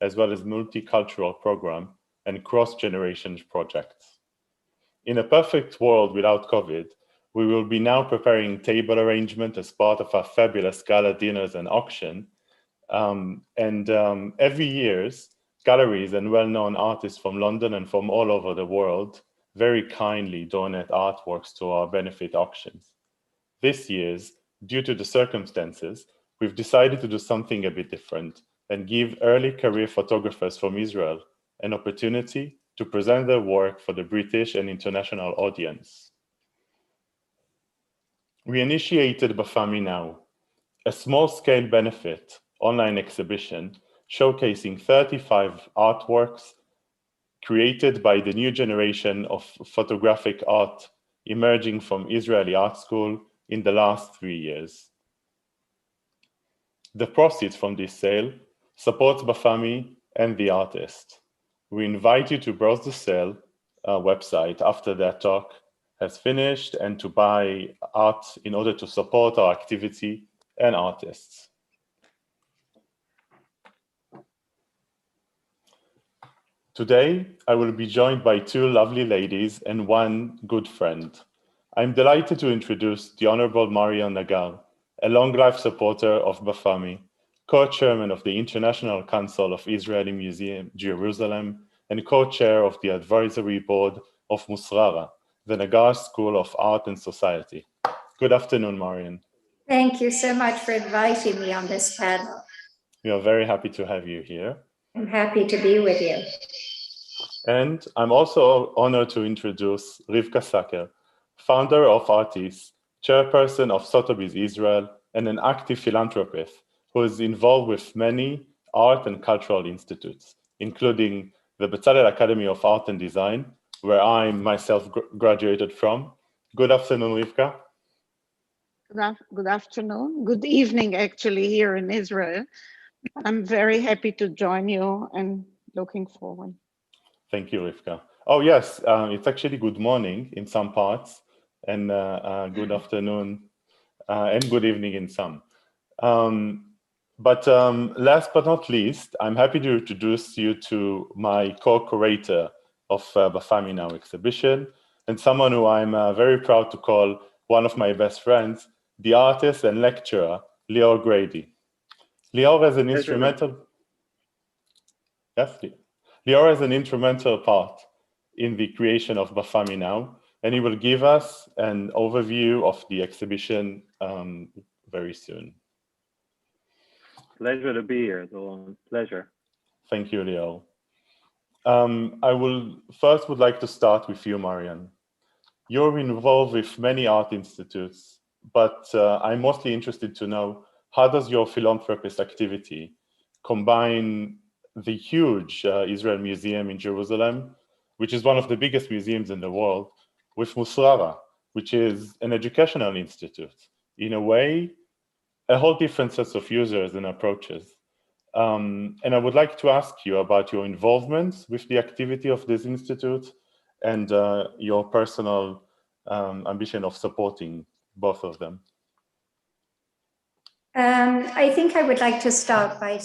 as well as multicultural program and cross-generation projects. In a perfect world without COVID, we will be now preparing table arrangement as part of our fabulous gala dinners and auction. Every year, galleries and well-known artists from London and from all over the world very kindly donate artworks to our benefit auctions. This year, due to the circumstances, we've decided to do something a bit different and give early career photographers from Israel an opportunity to present their work for the British and international audience. We initiated Bafami Now, a small-scale benefit online exhibition showcasing 35 artworks created by the new generation of photographic art emerging from Israeli art school in the last 3 years. The proceeds from this sale supports Bafami and the artist. We invite you to browse the sale website after that talk has finished and to buy art in order to support our activity and artists. Today, I will be joined by 2 lovely ladies and 1 good friend. I'm delighted to introduce the Honorable Marion Nagar, a long-life supporter of Bafami, co-chairman of the International Council of Israeli Museum, Jerusalem, and co-chair of the advisory board of Musrara, the Nagar School of Art and Society. Good afternoon, Marion. Thank you so much for inviting me on this panel. We are very happy to have you here. I'm happy to be with you. And I'm also honored to introduce Rivka Saker, founder of Artis, chairperson of Sotheby's Israel, and an active philanthropist who is involved with many art and cultural institutes, including the Bezalel Academy of Art and Design, where I myself graduated from. Good afternoon, Rivka. Good afternoon. Good evening, actually, here in Israel. I'm very happy to join you and looking forward. Thank you, Rivka. Oh, yes, it's actually good morning in some parts and good afternoon and good evening in some. Last but not least, I'm happy to introduce you to my co-curator of Bafami Now exhibition and someone who I'm very proud to call one of my best friends, the artist and lecturer, Lior Grady. Lior has an instrumental... Yes, Lior has an instrumental part in the creation of Bafami Now, and he will give us an overview of the exhibition very soon. Pleasure to be here, Dolan. Pleasure. Thank you, Lior. I would like to start with you, Marian. You're involved with many art institutes, but I'm mostly interested to know, how does your philanthropist activity combine the huge Israel Museum in Jerusalem, which is one of the biggest museums in the world, with Musrara, which is an educational institute? In a way, a whole different sets of users and approaches. And I would like to ask you about your involvement with the activity of this institute and your personal ambition of supporting both of them. I think I would like to start by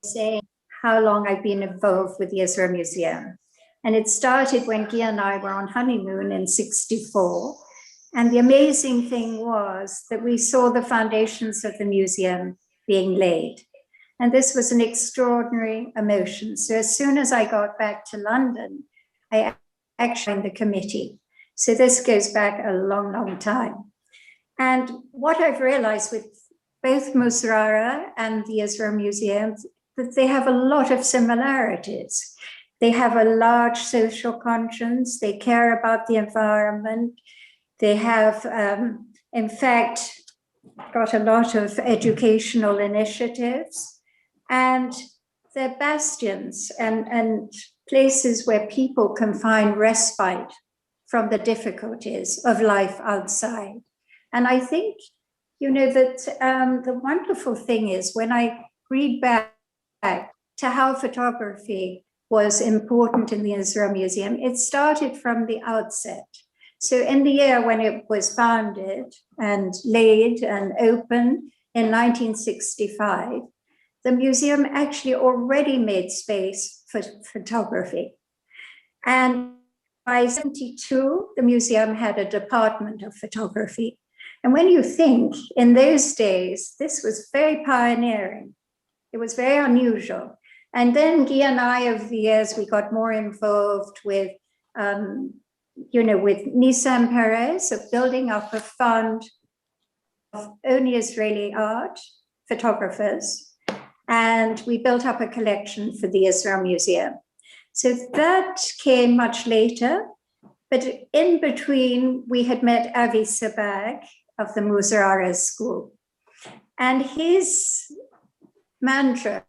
saying how long I've been involved with the Israel Museum. And it started when Guy and I were on honeymoon in '64. And the amazing thing was that we saw the foundations of the museum being laid. And this was an extraordinary emotion. So as soon as I got back to London, I actually joined the committee. So this goes back a long, long time. And what I've realized with both Musrara and the Israel Museum, that they have a lot of similarities. They have a large social conscience. They care about the environment. They have, in fact, got a lot of educational initiatives, and they're bastions and places where people can find respite from the difficulties of life outside. And I think, you know, that the wonderful thing is when I read back to how photography was important in the Israel Museum, it started from the outset. So in the year when it was founded and laid and opened in 1965, the museum actually already made space for photography. And by 1972, the museum had a department of photography. And when you think in those days, this was very pioneering. It was very unusual. And then Guy and I, over the years, we got more involved with, with Nissan Perez, of building up a fund of only Israeli art photographers. And we built up a collection for the Israel Museum. So that came much later. But in between, we had met Avi Sabag of the Muzarara School. And his mantra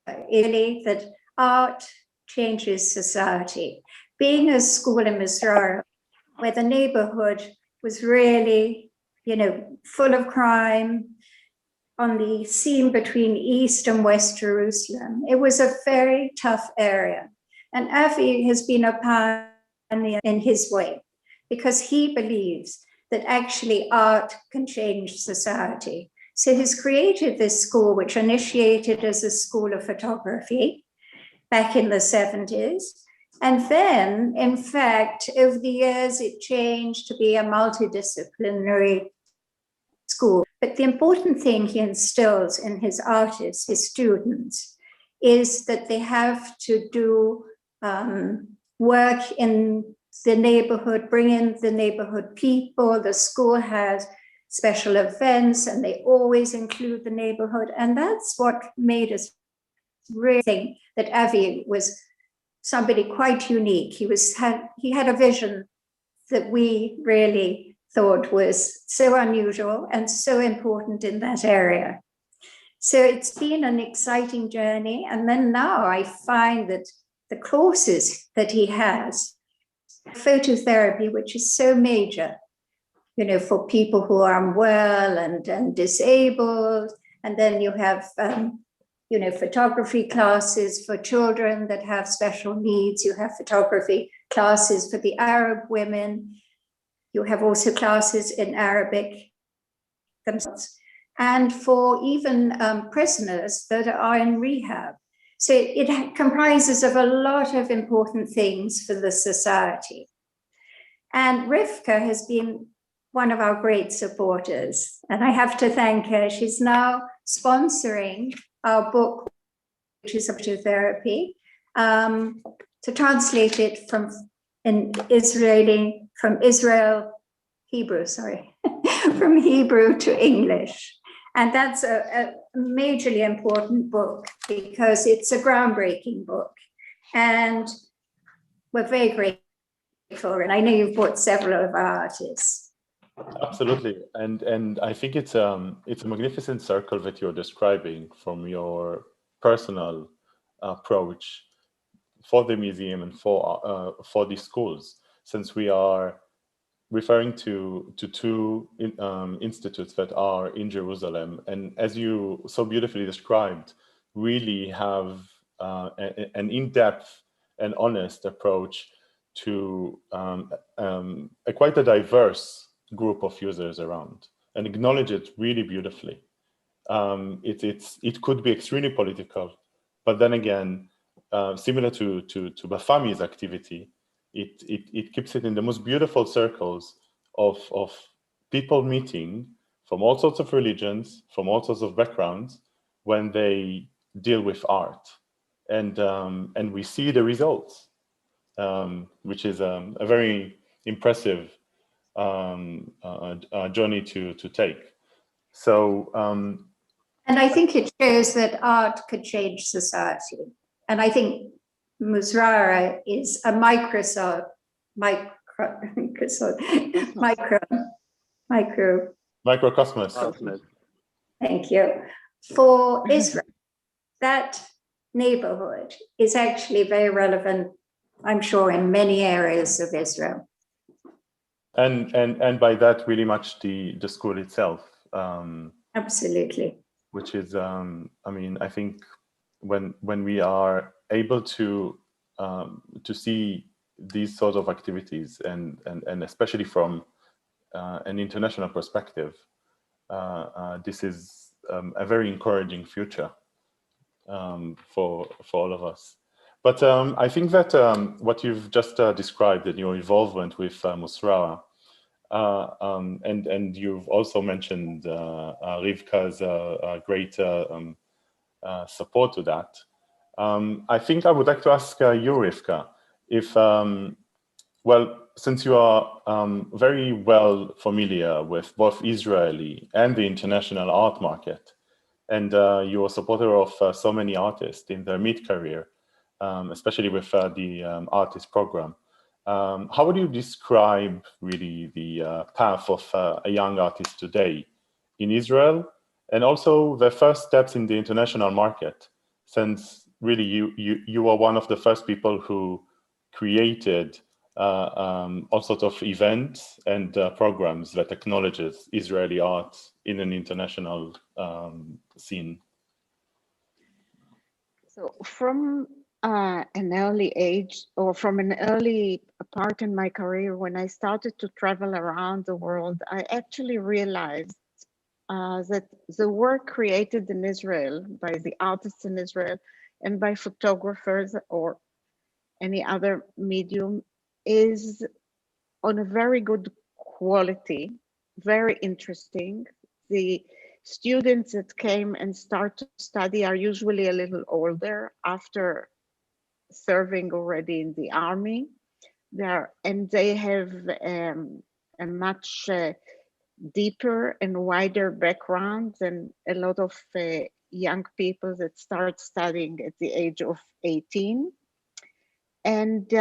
is really that art changes society. Being a school in Mizrahi, where the neighborhood was really, full of crime, on the seam between East and West Jerusalem, it was a very tough area. And Avi has been a pioneer in his way, because he believes that actually art can change society. So he's created this school, which initiated as a school of photography back in the 70s. And then, in fact, over the years, it changed to be a multidisciplinary school. But the important thing he instills in his artists, his students, is that they have to do work in the neighborhood, bring in the neighborhood people. The school has special events and they always include the neighborhood. And that's what made us really think that Avi was somebody quite unique. He had a vision that we really thought was so unusual and so important in that area. So it's been an exciting journey. And then now I find that the courses that he has, phototherapy, which is so major, for people who are unwell and disabled. And then you have, photography classes for children that have special needs. You have photography classes for the Arab women. You have also classes in Arabic themselves. And for even prisoners that are in rehab. So it comprises of a lot of important things for the society. And Rivka has been one of our great supporters. And I have to thank her. She's now sponsoring our book, which is phototherapy, to translate it from Hebrew to English. And that's a majorly important book because it's a groundbreaking book. And we're very grateful. And I know you've brought several of our artists. Absolutely. And I think it's a magnificent circle that you're describing from your personal approach for the museum and for the schools, since we are referring to two institutes that are in Jerusalem, and as you so beautifully described, really have an in-depth and honest approach to quite a diverse group of users around, and acknowledge it really beautifully. It could be extremely political, but then again, similar to Bafami's activity, it keeps it in the most beautiful circles of people meeting from all sorts of religions, from all sorts of backgrounds, when they deal with art, and we see the results, which is a very impressive journey to take. So, and I think it shows that art could change society, and I think Muzrara is a microcosm thank you, for Israel. That neighborhood is actually very relevant, I'm sure, in many areas of Israel. And by that, really much the school itself. Absolutely. Which is, I think when we are able to see these sorts of activities, and especially from an international perspective, this is a very encouraging future for all of us. But I think that what you've just described, in your involvement with Musrawa, and you've also mentioned Rivka's great support to that. I think I would like to ask you, Rivka, if, well, since you are very well familiar with both Israeli and the international art market, and you're a supporter of so many artists in their mid-career, especially with the artist program, how would you describe really the path of a young artist today in Israel, and also the first steps in the international market, since really you are one of the first people who created all sorts of events and programs that acknowledges Israeli art in an international scene? So from an early age, or from an early part in my career, when I started to travel around the world, I actually realized that the work created in Israel by the artists in Israel and by photographers or any other medium is on a very good quality, very interesting. The students that came and start to study are usually a little older after serving already in the army. And they have a much deeper and wider background than a lot of young people that start studying at the age of 18. And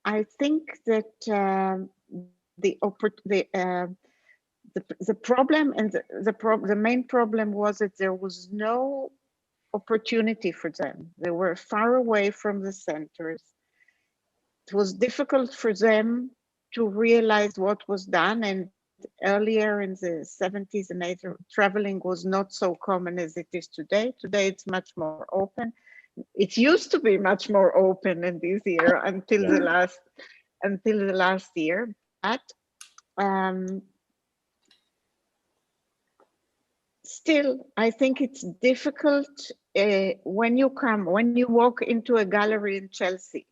I think that the problem and the main problem was that there was no opportunity for them. They were far away from the centers. It was difficult for them to realize what was done, and earlier in the 70s and 80s, traveling was not so common as it is today. Today it's much more open. It used to be much more open in this year until the last year. But still, I think it's difficult when you walk into a gallery in Chelsea,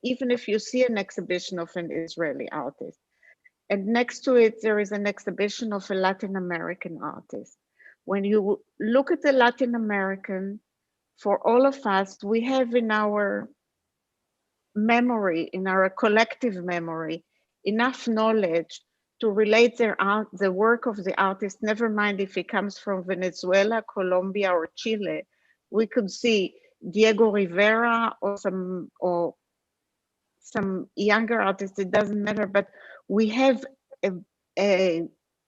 even if you see an exhibition of an Israeli artist, and next to it there is an exhibition of a Latin American artist. When you look at the Latin American, for all of us, we have in our memory, in our collective memory, enough knowledge to relate the work of the artist, never mind if it comes from Venezuela, Colombia, or Chile. We could see Diego Rivera or some younger artists, it doesn't matter, but we have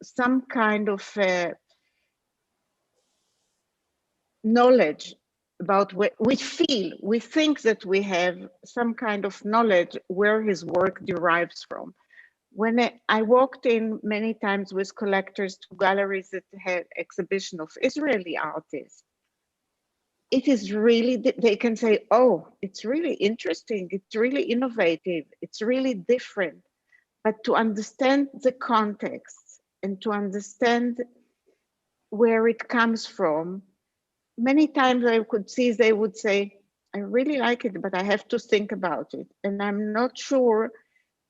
some kind of knowledge about we think that we have some kind of knowledge where his work derives from. When I walked in many times with collectors to galleries that had exhibition of Israeli artists, it is really, they can say, oh, it's really interesting, it's really innovative, it's really different. But to understand the context and to understand where it comes from, many times I could see they would say, I really like it, but I have to think about it. And I'm not sure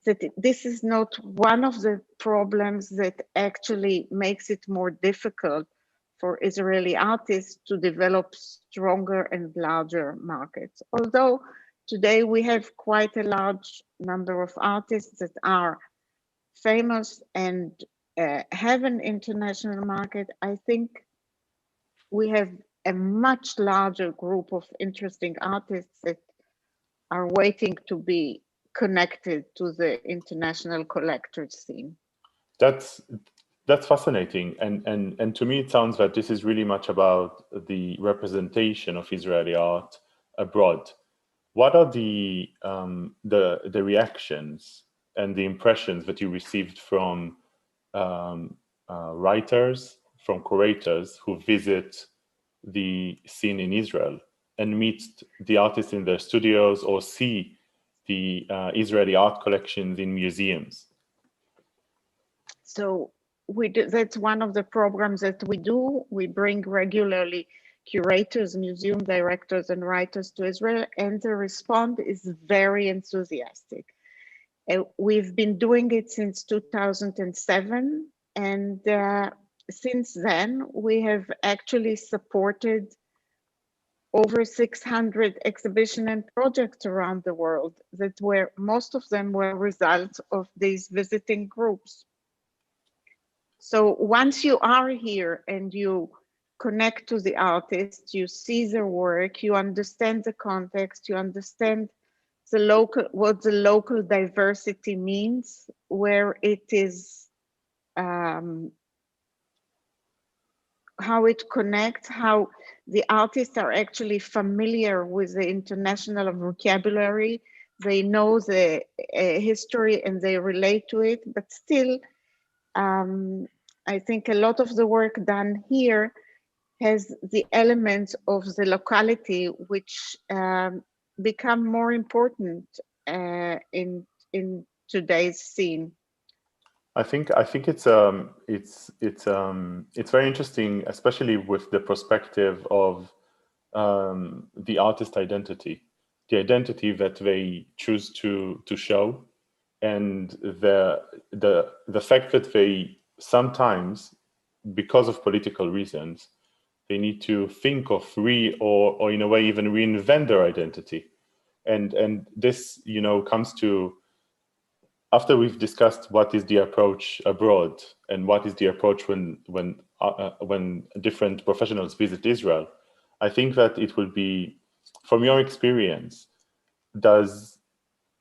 that this is not one of the problems that actually makes it more difficult for Israeli artists to develop stronger and larger markets. Although today we have quite a large number of artists that are famous and have an international market, I think we have a much larger group of interesting artists that are waiting to be connected to the international collectors scene. That's fascinating, and to me it sounds that this is really much about the representation of Israeli art abroad. What are the reactions and the impressions that you received from writers, from curators who visit the scene in Israel and meet the artists in their studios or see the Israeli art collections in museums? So that's one of the programs that we do. We bring regularly curators, museum directors, and writers to Israel, and the response is very enthusiastic. We've been doing it since 2007, and since then, we have actually supported over 600 exhibitions and projects around the world that were, most of them were results of these visiting groups. So once you are here and you connect to the artist, you see their work, you understand the context, you understand the local, what the local diversity means, where it is, how it connects, how the artists are actually familiar with the international vocabulary. They know the history and they relate to it, but still, I think a lot of the work done here has the elements of the locality, which become more important in today's scene. I think it's very interesting, especially with the perspective of the artist identity, the identity that they choose to show, and the fact that they sometimes, because of political reasons, they need to think of or in a way even reinvent their identity, and this comes to, after we've discussed what is the approach abroad and what is the approach when different professionals visit Israel, I think that it will be, from your experience, does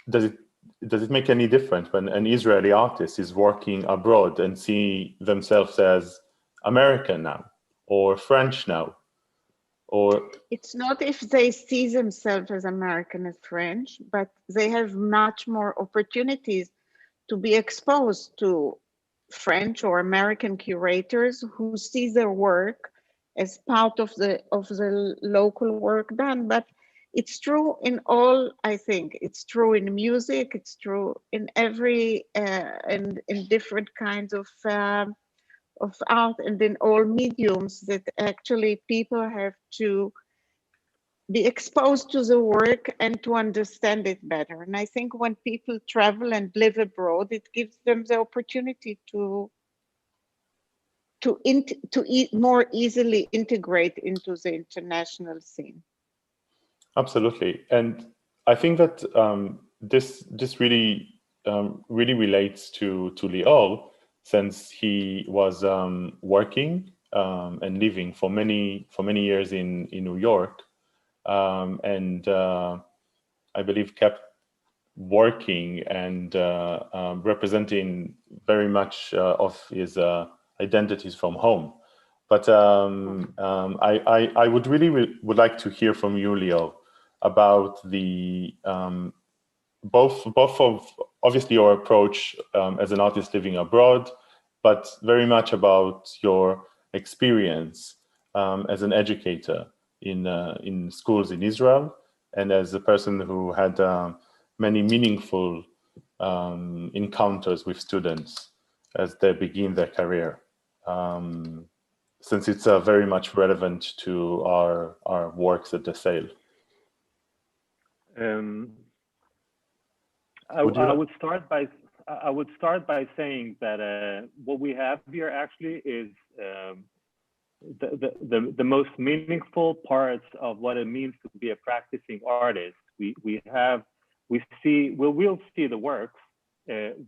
it make any difference when an Israeli artist is working abroad and see themselves as American now or French now? Or it's not if they see themselves as American and French, but they have much more opportunities to be exposed to French or American curators who see their work as part of the local work done. But it's true in all, I think. It's true in music, it's true in every, in different kinds of art and in all mediums, that actually people have to be exposed to the work and to understand it better. And I think when people travel and live abroad, it gives them the opportunity to more easily integrate into the international scene. absolutely, and I think that this really relates to Lior, since he was working and living for many years in New York, and I believe kept working and representing very much of his identities from home. But I would would like to hear from you, Lior, about the both of obviously your approach as an artist living abroad, but very much about your experience as an educator in schools in Israel, and as a person who had many meaningful encounters with students as they begin their career, since it's very much relevant to our works at the Sale. I would start by saying that what we have here actually is the most meaningful parts of what it means to be a practicing artist. We'll see the works.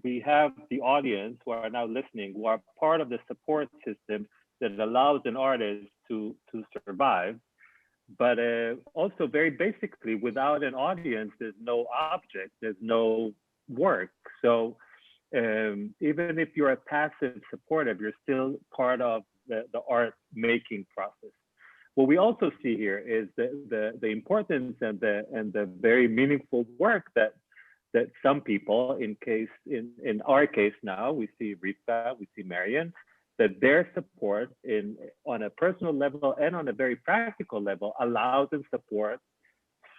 We have the audience who are now listening, who are part of the support system that allows an artist to survive. But also, very basically, without an audience, there's no object, there's no work. So even if you're a passive supportive, you're still part of the art making process. What we also see here is the importance and the very meaningful work that some people, in our case now, we see Rita, we see Marian, that their support on a personal level and on a very practical level allows and supports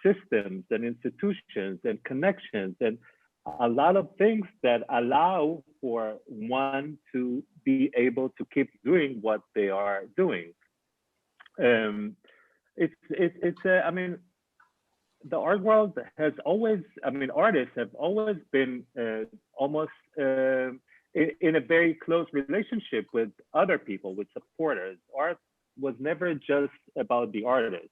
systems and institutions and connections and a lot of things that allow for one to be able to keep doing what they are doing. I mean, the art world has always, I mean, artists have always been almost in a very close relationship with other people, with supporters. Art was never just about the artist.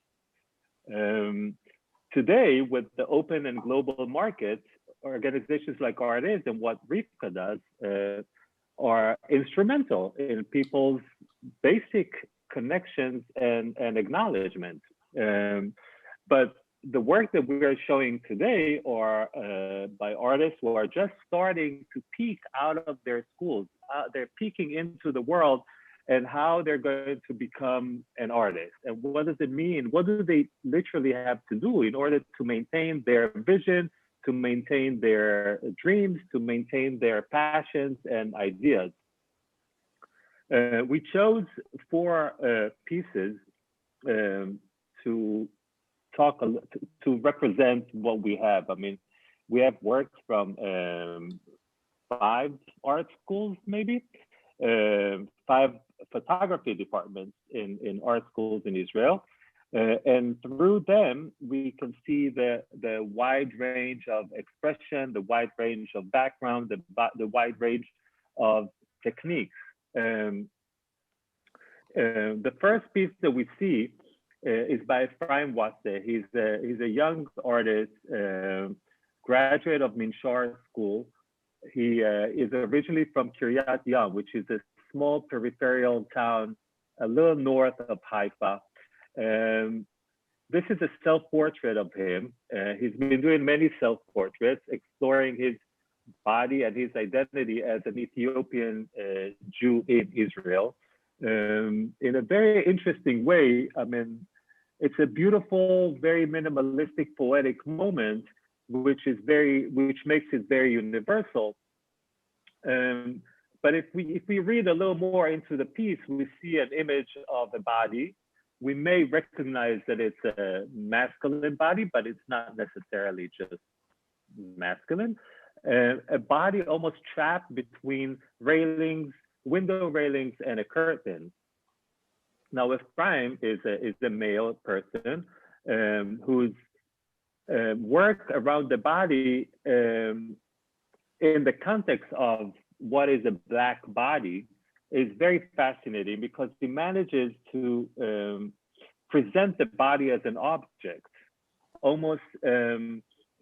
Today, with the open and global market, organizations like Artists and what Rivka does are instrumental in people's basic connections and acknowledgement. But the work that we are showing today are by artists who are just starting to peek out of their schools. They're peeking into the world and how they're going to become an artist. And what does it mean? What do they literally have to do in order to maintain their vision, to maintain their dreams, to maintain their passions and ideas? We chose 4 pieces to talk to represent what we have. I mean, we have worked from 5 art schools, maybe 5 photography departments in art schools in Israel, and through them we can see the wide range of expression, the wide range of background, the wide range of techniques. The first piece that we see is by Ephraim Wasseh. He's a young artist, graduate of Minshar School. He is originally from Kiryat Yam, which is a small peripheral town a little north of Haifa. This is a self-portrait of him. He's been doing many self-portraits, exploring his body and his identity as an Ethiopian Jew in Israel. In a very interesting way. I mean, it's a beautiful, very minimalistic, poetic moment, which makes it very universal. But if we read a little more into the piece, we see an image of a body. We may recognize that it's a masculine body, but it's not necessarily just masculine. A body almost trapped between railings, window railings, and a curtain. Now, Ephraim is a male person whose work around the body in the context of what is a Black body is very fascinating, because he manages to present the body as an object, almost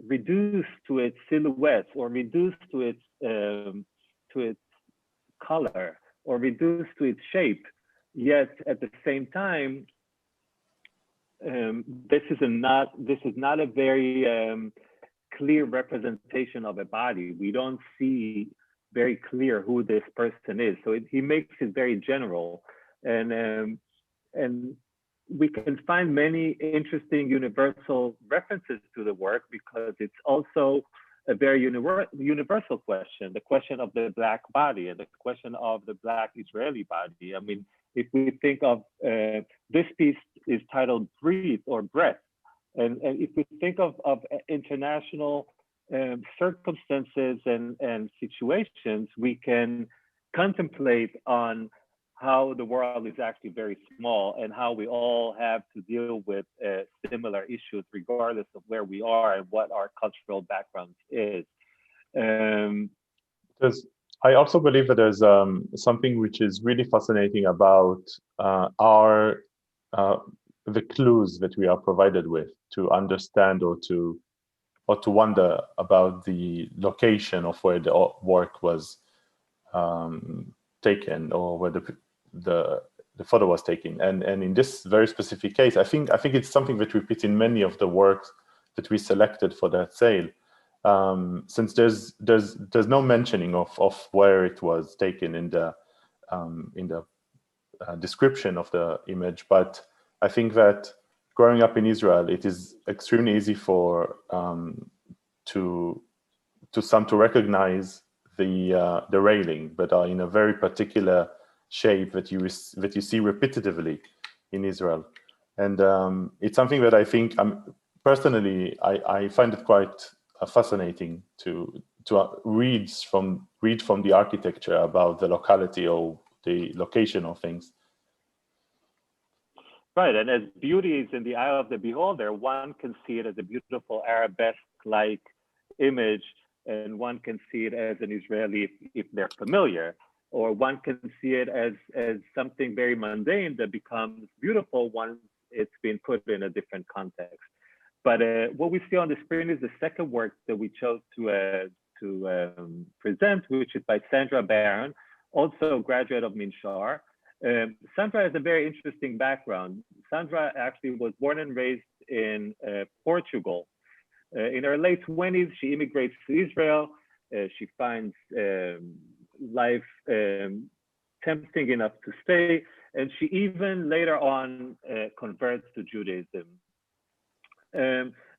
reduced to its silhouette, or reduced to its color, or reduced to its shape. Yet at the same time, this is not a very clear representation of a body. We don't see very clear who this person is. So he makes it very general, and we can find many interesting universal references to the work, because it's also a very universal question, the question of the Black body and the question of the Black Israeli body. I mean, if we think of this piece is titled Breathe or Breath, and if we think of international circumstances and situations, we can contemplate on how the world is actually very small, and how we all have to deal with similar issues regardless of where we are and what our cultural background is. I also believe that there's something which is really fascinating about the clues that we are provided with to understand or to wonder about the location of where the work was taken, or where the photo was taken. And in this very specific case, I think it's something that repeats in many of the works that we selected for that sale. Since there's no mentioning of where it was taken in the description of the image, but I think that growing up in Israel, it is extremely easy for to some to recognize the railing, but are in a very particular shape that you see repetitively in Israel, and it's something that I think personally I find it quite fascinating to read from the architecture about the locality or the location of things. Right, and as beauty is in the eye of the beholder, one can see it as a beautiful arabesque-like image, and one can see it as an Israeli if they're familiar, or one can see it as something very mundane that becomes beautiful once it's been put in a different context. But what we see on the screen is the second work that we chose to present, which is by Sandra Barron, also a graduate of Minshar. Sandra has a very interesting background. Sandra actually was born and raised in Portugal. In her late 20s, she immigrates to Israel. She finds life tempting enough to stay, and she even later on converts to Judaism.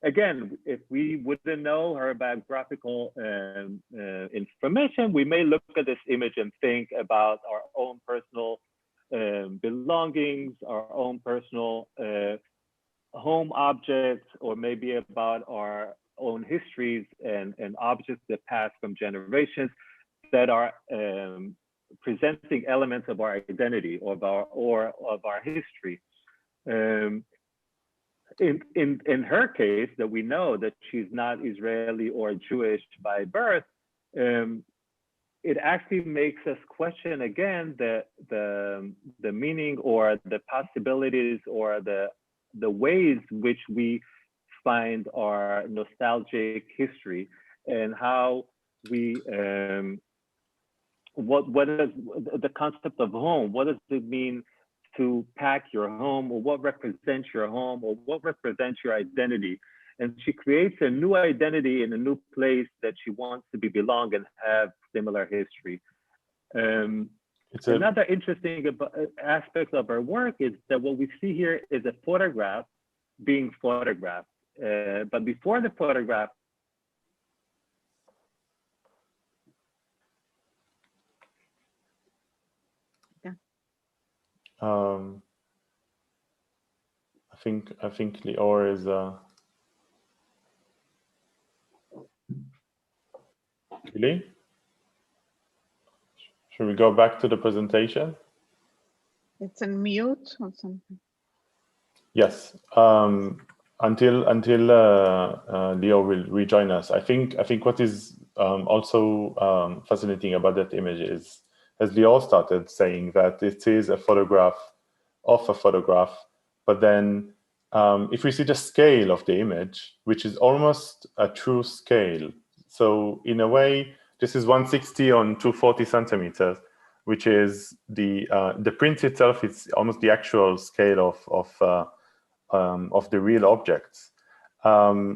Again, if we wouldn't know her biographical information, we may look at this image and think about our own personal belongings, our own personal home objects, or maybe about our own histories and objects that pass from generations that are presenting elements of our identity or of our history. In her case, that we know that she's not Israeli or Jewish by birth, it actually makes us question again the meaning or the possibilities or the ways which we find our nostalgic history, and how we what is the concept of home? What does it mean to pack your home, or what represents your home, or what represents your identity? And she creates a new identity in a new place that she wants to belong and have similar history. Another interesting aspect of her work is that what we see here is a photograph being photographed. But before the photograph, I think Lior is really? Should we go back to the presentation? It's on mute or something. Yes. Until Leo will rejoin us. I think what is also fascinating about that image is, as Leo started saying, that it is a photograph of a photograph, but then if we see the scale of the image, which is almost a true scale. So in a way, this is 160 on 240 centimeters, which is the print itself. It's almost the actual scale of the real objects. I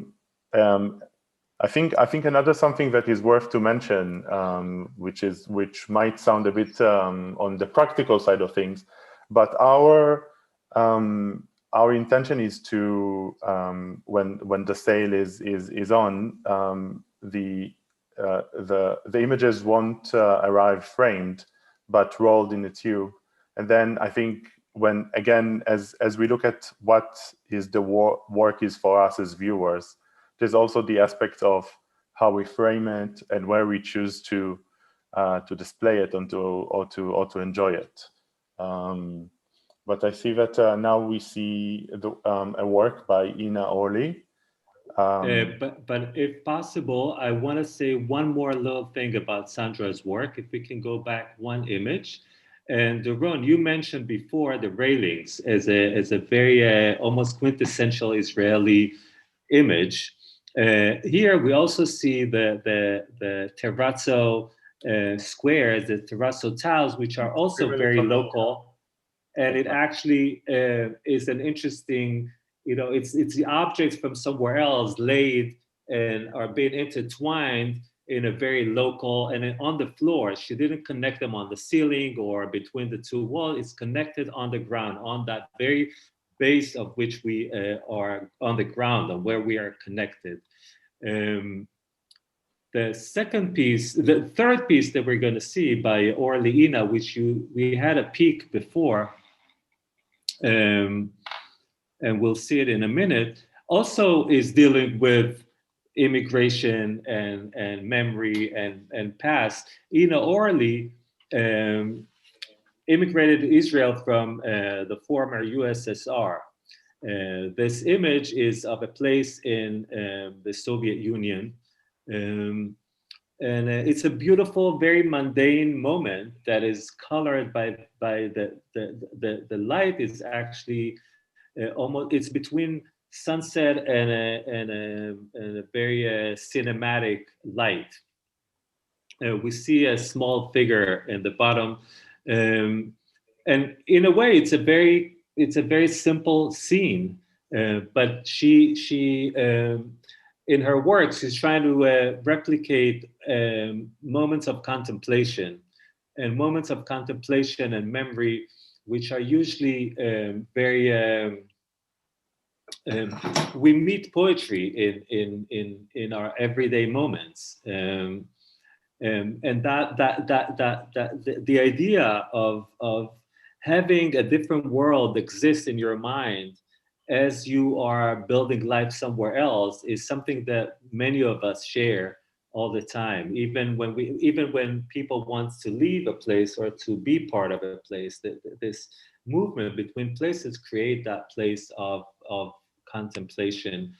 think another something that is worth to mention, which might sound a bit on the practical side of things, but our intention is to when the sale is on, the images won't arrive framed, but rolled in a tube. And then I think when, again, as we look at what is the work is for us as viewers, there's also the aspect of how we frame it and where we choose to display it or to enjoy it. But I see that now we see a work by Ina Orly. But if possible, I want to say one more little thing about Sandra's work. If we can go back one image. And Ron, you mentioned before the railings as a very almost quintessential Israeli image. Here we also see the terrazzo squares, the terrazzo tiles, which are also very local. And it actually is an interesting, it's the objects from somewhere else laid and are being intertwined in a very local, and then on the floor. She didn't connect them on the ceiling or between the two walls. It's connected on the ground, on that very base of which we are on the ground and where we are connected. The second piece, the third piece that we're going to see by Orly Ina, which we had a peek before, and we'll see it in a minute, also is dealing with immigration and memory and past. Ina Orly immigrated to Israel from the former USSR. This image is of a place in the Soviet Union. And it's a beautiful, very mundane moment that is colored by the light is actually almost, it's between sunset and a very cinematic light. We see a small figure in the bottom, and in a way, it's a very simple scene. But she in her works, she's trying to replicate moments of contemplation, and moments of contemplation and memory, which are usually very. We meet poetry in our everyday moments. And the idea of having a different world exist in your mind as you are building life somewhere else is something that many of us share all the time. Even when people want to leave a place or to be part of a place, this movement between places create that place of contemplation.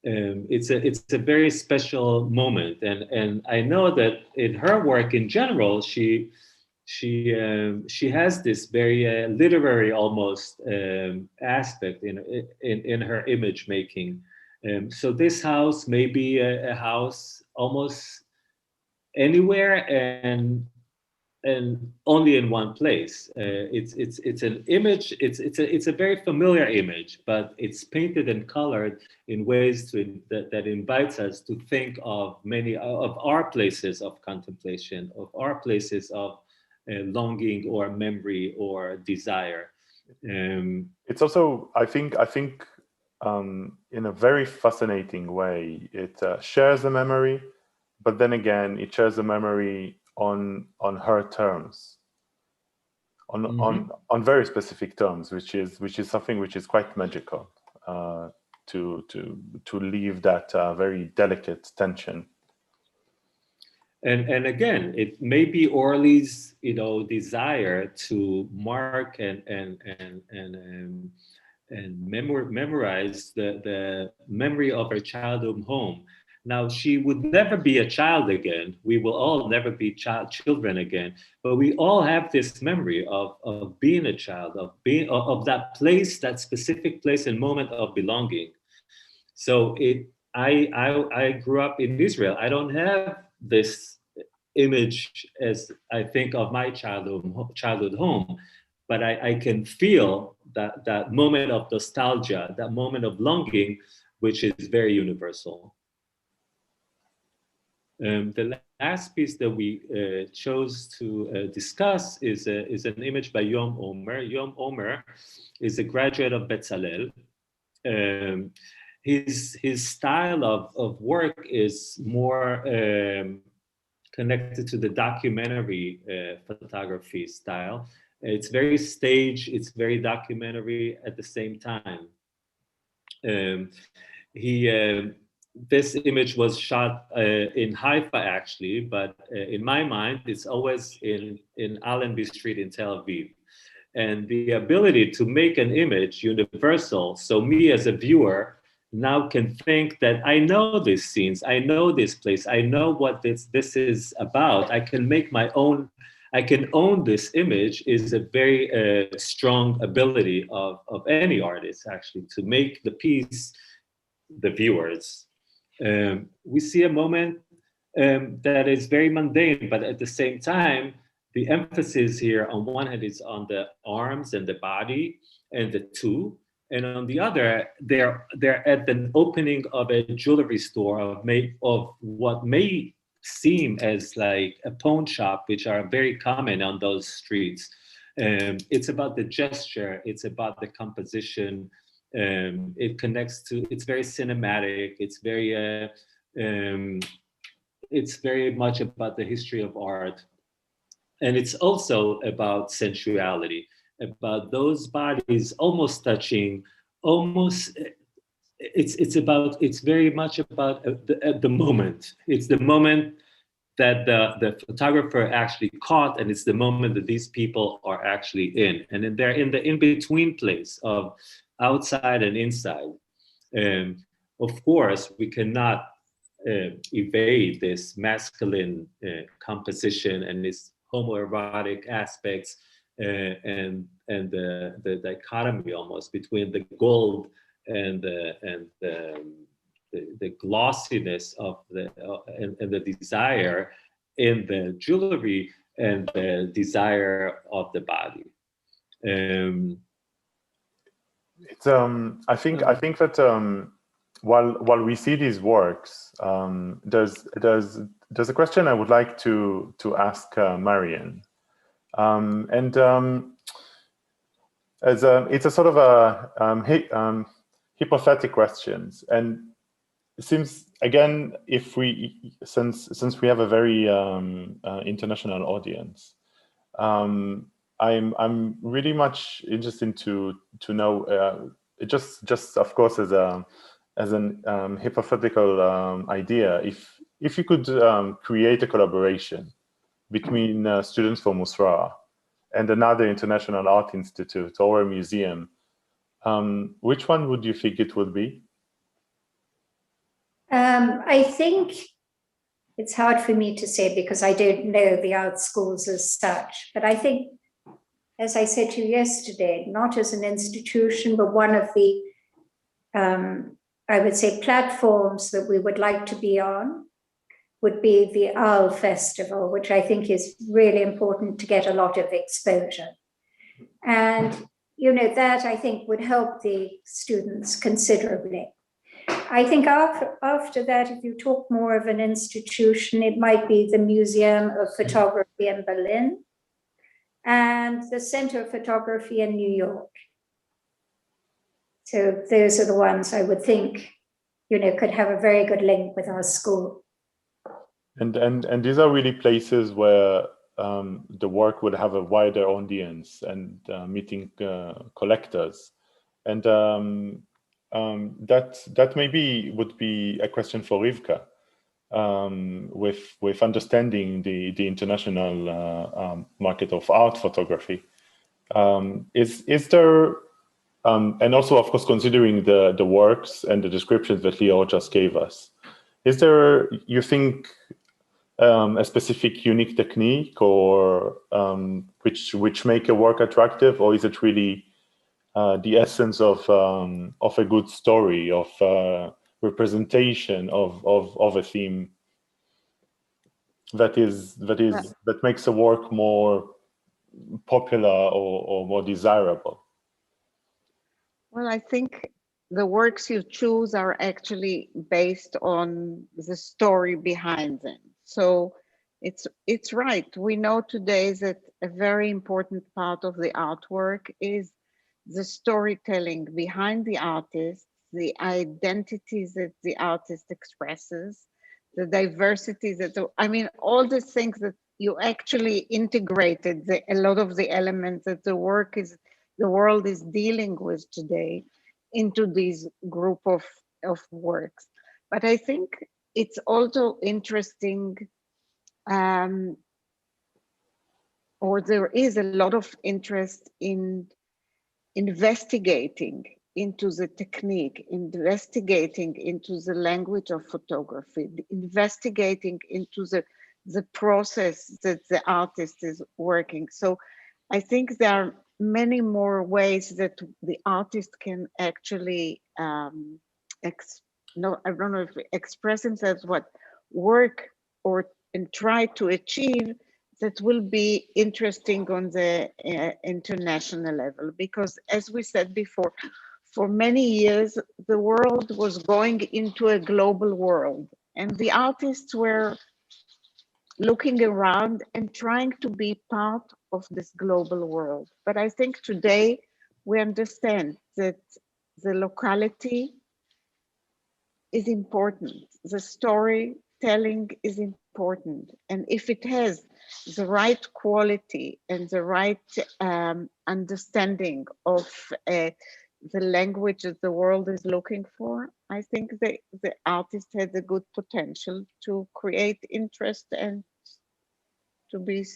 It's a very special moment, and I know that in her work in general, she has this very literary almost aspect in her image making. So this house may be a house almost anywhere and only in one place. It's an image. It's a very familiar image, but it's painted and colored in ways that invites us to think of many of our places of contemplation, of our places of longing or memory or desire. It's also, I think, in a very fascinating way, it shares a memory, but then again, it shares a memory on her terms, on very specific terms, which is something which is quite magical, to leave that very delicate tension. And again, it may be Orly's desire to mark and memorize the memory of her childhood home. Now, she would never be a child again. We will all never be children again. But we all have this memory of being a child, of that place, that specific place and moment of belonging. So I grew up in Israel. I don't have this image as I think of my childhood home, but I can feel that moment of nostalgia, that moment of longing, which is very universal. The last piece that we chose to discuss is an image by Yom Omer. Yom Omer is a graduate of Bezalel. His style of work is more connected to the documentary photography style. It's very staged, it's very documentary at the same time. This image was shot in Haifa, actually, but in my mind, it's always in Allenby Street in Tel Aviv. And the ability to make an image universal, so me as a viewer now can think that I know these scenes, I know this place, I know what this is about. I can make my own, I can own this image, is a very strong ability of any artist, actually, to make the piece the viewers. We see a moment that is very mundane, but at the same time, the emphasis here on one hand is on the arms and the body and the two, and on the other, they're at the opening of a jewelry store of what may seem as like a pawn shop, which are very common on those streets. It's about the gesture, it's about the composition. It connects to, it's very cinematic, it's very much about the history of art. And it's also about sensuality, about those bodies almost touching, it's very much about the moment. It's the moment that the photographer actually caught, and it's the moment that these people are actually in. And then they're in the in-between place of outside and inside. Of course, we cannot evade this masculine composition and its homoerotic aspects, and the dichotomy almost between the gold and the glossiness of and the desire in the jewelry and the desire of the body. It's I think that while we see these works, there's a question I would like to ask Marian, it's a sort of a hypothetical questions, and it seems again, if we since we have a very international audience, I'm really much interested to know just of course as an hypothetical idea, if you could create a collaboration between students from Usra and another international art institute or a museum, which one would you think it would be? I think it's hard for me to say because I don't know the art schools as such, but I think, as I said to you yesterday, not as an institution, but one of the, I would say, platforms that we would like to be on would be the OWL Festival, which I think is really important to get a lot of exposure. And, you know, that I think would help the students considerably. I think after that, if you talk more of an institution, it might be the Museum of Photography in Berlin and the Center of Photography in New York. So those are the ones I would think, you know, could have a very good link with our school. And these are really places where the work would have a wider audience and meeting collectors. And that maybe would be a question for Rivka, with understanding the international market of art photography. Is there, and also of course considering the works and the descriptions that Leo just gave us, is there, you think, a specific unique technique or which make a work attractive, or is it really the essence of a good story, of representation of a theme that makes a work more popular or more desirable? Well, I think the works you choose are actually based on the story behind them. So it's right. We know today that a very important part of the artwork is the storytelling behind the artist, the identities that the artist expresses, the diversity I mean, all the things that you actually integrated, a lot of the elements that the world is dealing with today into this group of works. But I think it's also interesting, or there is a lot of interest in investigating into the technique, investigating into the language of photography, investigating into the process that the artist is working. So I think there are many more ways that the artist can actually, I don't know if express themselves, what work and try to achieve that will be interesting on the international level. Because as we said before, for many years, the world was going into a global world, and the artists were looking around and trying to be part of this global world. But I think today we understand that the locality is important. The storytelling is important. And if it has the right quality and the right understanding of the language that the world is looking for, I think the artist has a good potential to create interest and to be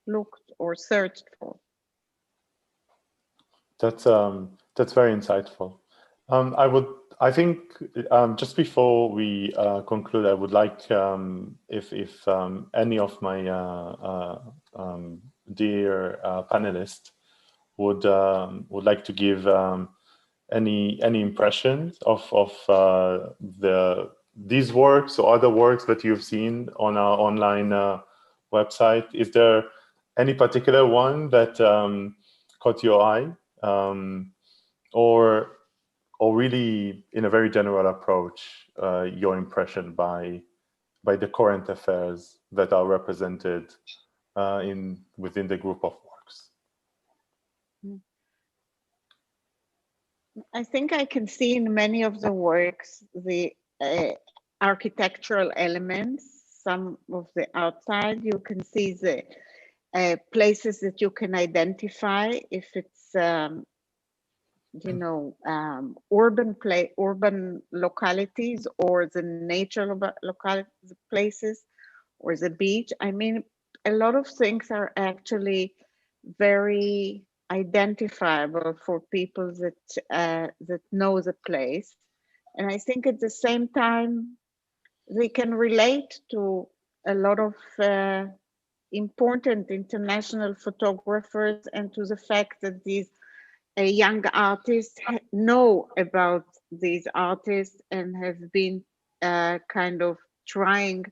looked or searched for. That's very insightful. I think just before we conclude, I would like if any of my dear panelists would like to give any impressions of these works or other works that you've seen on our online website. Is there any particular one that caught your eye, or really, in a very general approach, your impression by the current affairs that are represented within the group of works? I think I can see in many of the works the architectural elements. Some of the outside, you can see the places that you can identify if it's urban localities or the nature of localities, places, or the beach. I mean, a lot of things are actually very identifiable for people that know the place, and I think at the same time they can relate to a lot of important international photographers, and to the fact that these young artists know about these artists and have been kind of trying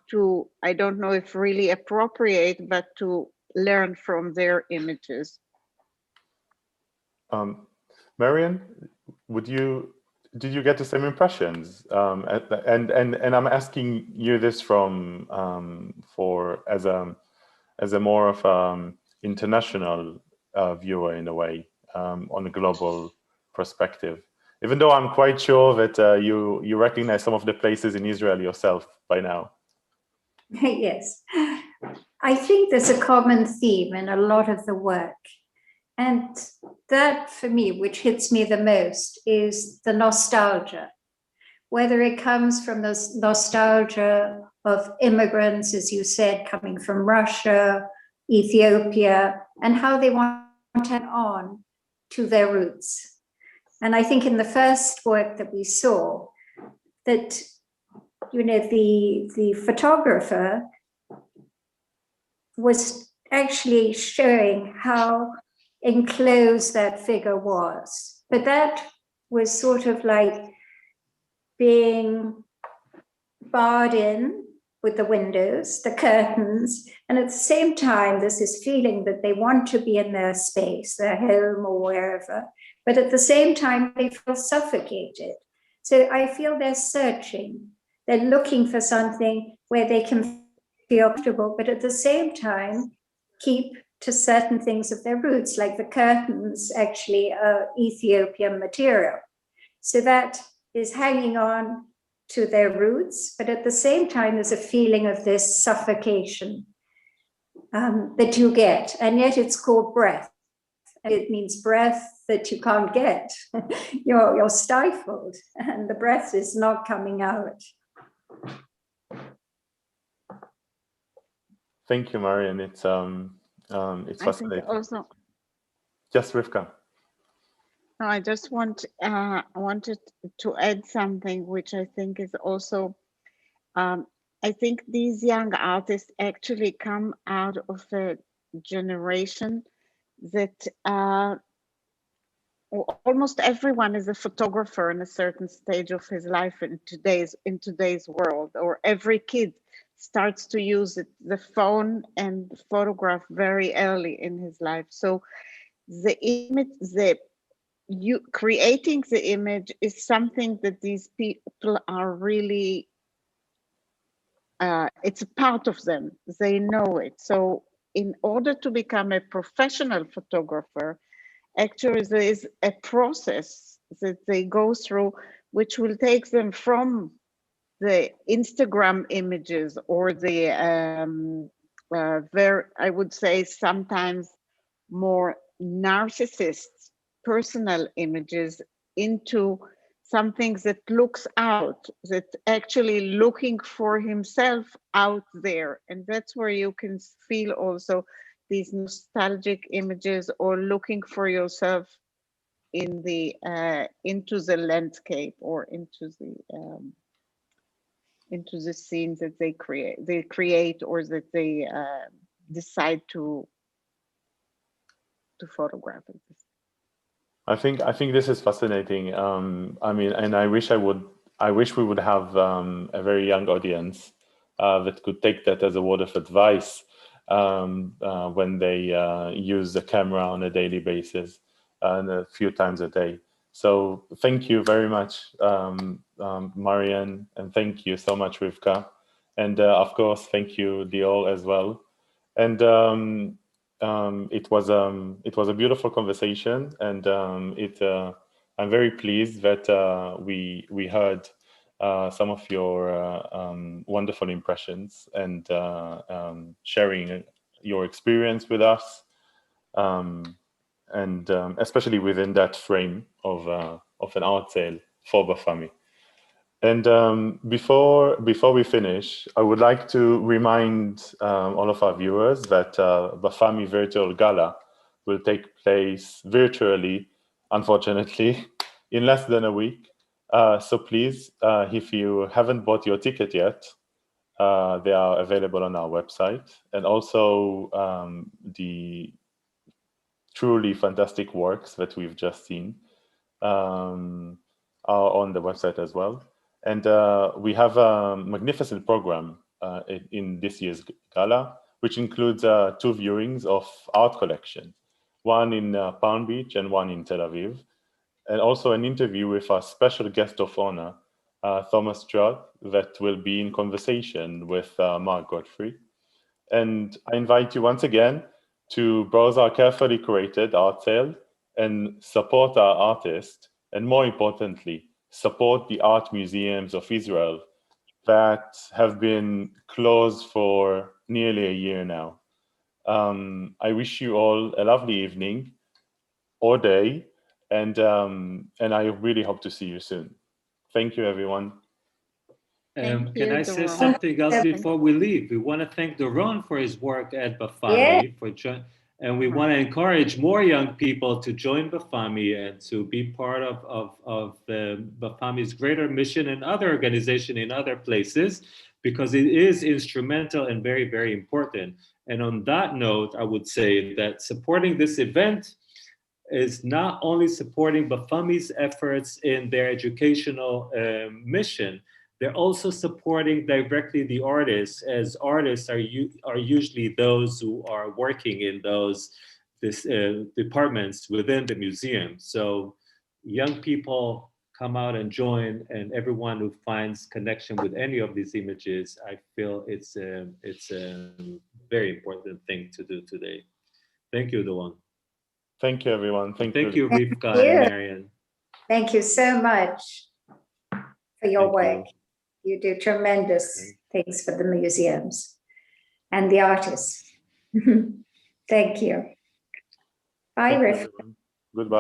to, I don't know if really appropriate, but to learn from their images. Marian, did you get the same impressions? And I'm asking you this from as a more of international viewer in a way, on a global perspective. Even though I'm quite sure that you recognize some of the places in Israel yourself by now. Yes, I think there's a common theme in a lot of the work. And that, for me, which hits me the most, is the nostalgia. Whether it comes from the nostalgia of immigrants, as you said, coming from Russia, Ethiopia, and how they want to hang on to their roots. And I think in the first work that we saw, that the photographer was actually showing how enclosed that figure was. But that was sort of like being barred in with the windows, the curtains, and at the same time, there's this feeling that they want to be in their space, their home or wherever, but at the same time, they feel suffocated. So I feel they're searching, they're looking for something where they can feel comfortable, but at the same time, keep to certain things of their roots, like the curtains actually are Ethiopian material. So that is hanging on to their roots, but at the same time, there's a feeling of this suffocation that you get, and yet it's called breath. It means breath that you can't get. You're stifled, and the breath is not coming out. Thank you, Marian. It's fascinating. Also, yes, Rivka. no, I just wanted to add something, which I think is also, I think these young artists actually come out of a generation that almost everyone is a photographer in a certain stage of his life in today's world, or every kid starts to use the phone and photograph very early in his life. So the image, creating the image is something that these people are really, it's a part of them. They know it. So in order to become a professional photographer, actually there is a process that they go through, which will take them from the Instagram images or the I would say sometimes more narcissist personal images into something that looks out, that actually looking for himself out there. And that's where you can feel also these nostalgic images, or looking for yourself in the into the landscape, or into the scenes that they create, or that they decide to photograph it. I think this is fascinating. I mean, and I wish we would have a very young audience that could take that as a word of advice when they use the camera on a daily basis and a few times a day. So thank you very much, Marian, and thank you so much, Rivka, and of course, thank you, Dior, as well. And it was a beautiful conversation, and I'm very pleased that we heard some of your wonderful impressions, and sharing your experience with us, and especially within that frame of an art sale for Bafami. And before we finish, I would like to remind all of our viewers that Bafami Virtual Gala will take place virtually, unfortunately, in less than a week. So please, if you haven't bought your ticket yet, they are available on our website. And also the truly fantastic works that we've just seen are on the website as well. And we have a magnificent program in this year's gala, which includes 2 viewings of art collections, one in Palm Beach and one in Tel Aviv, and also an interview with our special guest of honor, Thomas Strutt, that will be in conversation with Mark Godfrey. And I invite you once again to browse our carefully curated art sale and support our artists, and more importantly, support the art museums of Israel that have been closed for nearly a year now. I wish you all a lovely evening or day, and I really hope to see you soon. Thank you, everyone. Can I say something else before we leave? We want to thank Doron for his work at Bafami, and we want to encourage more young people to join Bafami and to be part of Bafami's greater mission and other organization in other places, because it is instrumental and very, very important. And on that note, I would say that supporting this event is not only supporting Bafami's efforts in their educational mission, they're also supporting directly the artists, as artists are usually those who are working in those departments within the museum. So young people come out and join, and everyone who finds connection with any of these images, I feel it's a very important thing to do today. Thank you, Doron. Thank you, everyone. Thank you, Rivka and Marian. Thank you so much for your work. You do tremendous things for the museums and the artists. Thank you. Bye, Rivka. Goodbye.